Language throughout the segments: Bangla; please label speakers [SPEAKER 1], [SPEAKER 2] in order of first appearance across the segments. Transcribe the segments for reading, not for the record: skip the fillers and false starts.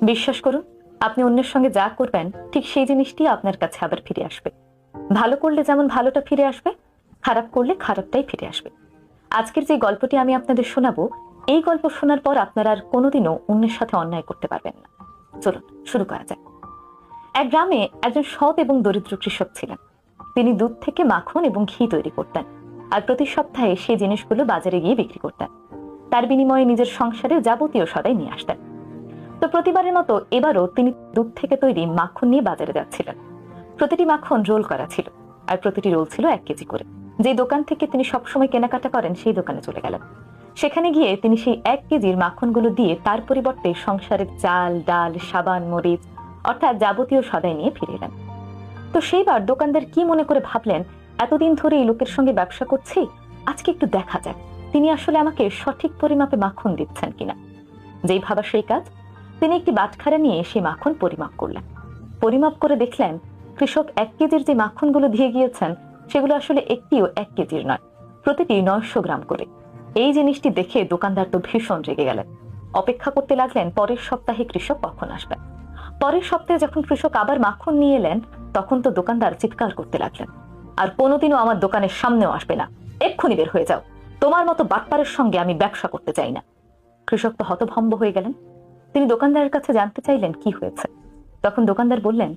[SPEAKER 1] বিশ্বাস করুন, আপনি অন্যের সঙ্গে যা করবেন ঠিক সেই জিনিসটি আপনার কাছে আবার ফিরে আসবে। ভালো করলে যেমন ভালোটা ফিরে আসবে, খারাপ করলে খারাপটাই ফিরে আসবে। আজকের যে গল্পটি আমি আপনাদের শোনাবো, এই গল্প শোনার পর আপনারা আর কোনোদিনও অন্যের সাথে অন্যায় করতে পারবেন না। চলুন শুরু করা যাক। এক গ্রামে একজন সৎ এবং দরিদ্র কৃষক ছিলেন। তিনি দুধ থেকে মাখন এবং ঘি তৈরি করতেন, আর প্রতি সপ্তাহে সেই জিনিসগুলো বাজারে গিয়ে বিক্রি করতেন। তার বিনিময়ে নিজের সংসারে যাবতীয় সদাই নিয়ে আসতেন। তো প্রতিবারের মতো এবারও তিনি দুধ থেকে তৈরি মাখন নিয়ে বাজারে যাচ্ছিলেন। প্রতিটি মাখন রোল করা ছিল, আর প্রতিটি রোল ছিল 1 কেজি করে। যে দোকান থেকে তিনি সবসময় কেনাকাটা করেন সেই দোকানে চলে গেলেন। সেখানে গিয়ে তিনি সেই 1 কেজির মাখনগুলো দিয়ে তার পরিবর্তে সংসারের চাল, ডাল, সাবান, মরিচ অর্থাৎ যাবতীয় সদাই নিয়ে ফিরে এলেন। তো সেইবার দোকানদার কি মনে করে ভাবলেন, এতদিন ধরে এই লোকের সঙ্গে ব্যবসা করছি, আজকে একটু দেখা যাক তিনি আসলে আমাকে সঠিক পরিমাপে মাখন দিচ্ছেন কিনা। যেই ভাবা সেই কাজ, তিনি একটি বাটখারা নিয়ে সেই মাখন পরিমাপ করলেন। পরিমাপ করে দেখলেন কৃষক 1 কেজির যে মাখনগুলো দিয়ে গিয়েছেন সেগুলো আসলে একটিও 1 কেজির নয়, প্রতিটি 900 গ্রাম করে। এই জিনিসটি দেখে দোকানদার তো ভীষণ রেগে গেলেন। অপেক্ষা করতে লাগলেন পরের সপ্তাহে কৃষক কখন আসবেন। পরের সপ্তাহে যখন কৃষক আবার মাখন নিয়ে এলেন, তখন তো দোকানদার চিৎকার করতে লাগলেন, আর কোনোদিনও আমার দোকানের সামনেও আসবে না, এক্ষুনি বের হয়ে যাও, তোমার মতো বাটপারের সঙ্গে আমি ব্যবসা করতে চাই না। কৃষক তো হতভম্ব হয়ে গেলেন। তিনি দোকানদারের কাছে জানতে চাইলেন কি হয়েছে। তখন দোকানদার বললেন,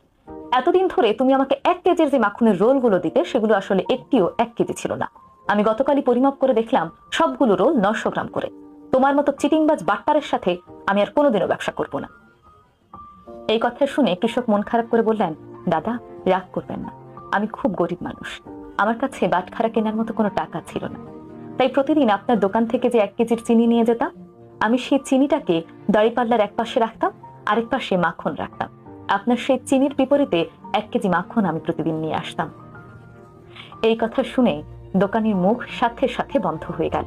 [SPEAKER 1] এতদিন ধরে তুমি আমাকে 1 কেজির যে মাখনের রোলগুলো দিতে সেগুলো আসলে একটিও 1 কেজি ছিল না। আমি গতকালই পরিমাপ করে দেখলাম সবগুলো রোল 900 গ্রাম করে। তোমার মতো চিটিংবাজ বাটপারের সাথে আমি আর কোনোদিনও ব্যবসা করব না। এই কথা শুনে কৃষক মন খারাপ করে বললেন, দাদা রাগ করবেন না, আমি খুব গরিব মানুষ, আমার কাছে বাটখারা কেনার মতো কোনো টাকা ছিল না। তাই প্রতিদিন আপনার দোকান থেকে যে 1 কেজির চিনি নিয়ে যেতাম, আমি সেই চিনিটাকে দাঁড়িপাল্লার এক পাশে রাখতাম, আরেক পাশে মাখন রাখতাম। আপনার সেই চিনির বিপরীতে 1 কেজি মাখন আমি প্রতিদিন নিয়ে আসতাম। এই কথা শুনে দোকানির মুখ সাথে সাথে বন্ধ হয়ে গেল।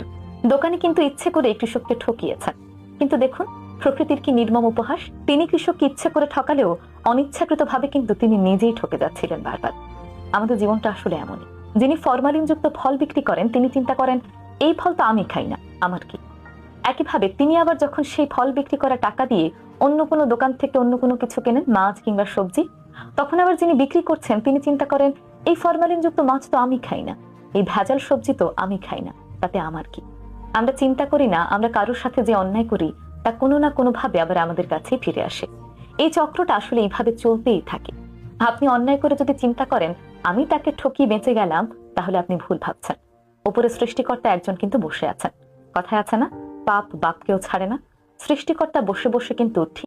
[SPEAKER 1] দোকানি কিন্তু ইচ্ছে করে কৃষককে ঠকিয়েছেন। কিন্তু দেখুন প্রকৃতির কি নির্মম উপহাস, তিনি কৃষককে ইচ্ছে করে ঠকালেও অনিচ্ছাকৃতভাবে কিন্তু তিনি নিজেই ঠকে যাচ্ছিলেন বারবার। আমাদের জীবনটা আসলে এমনই। যিনি ফরমালিনযুক্ত ফল বিক্রি করেন তিনি চিন্তা করেন, এই ফল তো আমি খাই না, আমার কি। একইভাবে তিনি আবার যখন সেই ফল বিক্রি করা টাকা দিয়ে অন্য কোনো দোকান থেকে অন্য কোনো কিছু কেনেন, মাছ কিংবা সবজি, তখন আবার যিনি বিক্রি করছেন তিনি চিন্তা করেন, এই ফরমালিনযুক্ত মাছ তো আমি খাই না, এই ভেজাল সবজি তো আমি খাই না, তাতে আমার কি। আমরা চিন্তা করি না আমরা কারোর সাথে যে অন্যায় করি তা কোনো না কোনো ভাবে আবার আমাদের কাছেই ফিরে আসে। এই চক্রটা আসলে এইভাবে চলতেই থাকে। আপনি অন্যায় করে যদি চিন্তা করেন আমি তাকে ঠকিয়ে বেঁচে গেলাম, তাহলে আপনি ভুল ভাবছেন। উপরে সৃষ্টিকর্তা একজন কিন্তু বসে আছেন। কথায় আছে না, পাপ বাপকেও ছাড়ে না। সৃষ্টিকর্তা বসে বসে কিন্তু ঠিক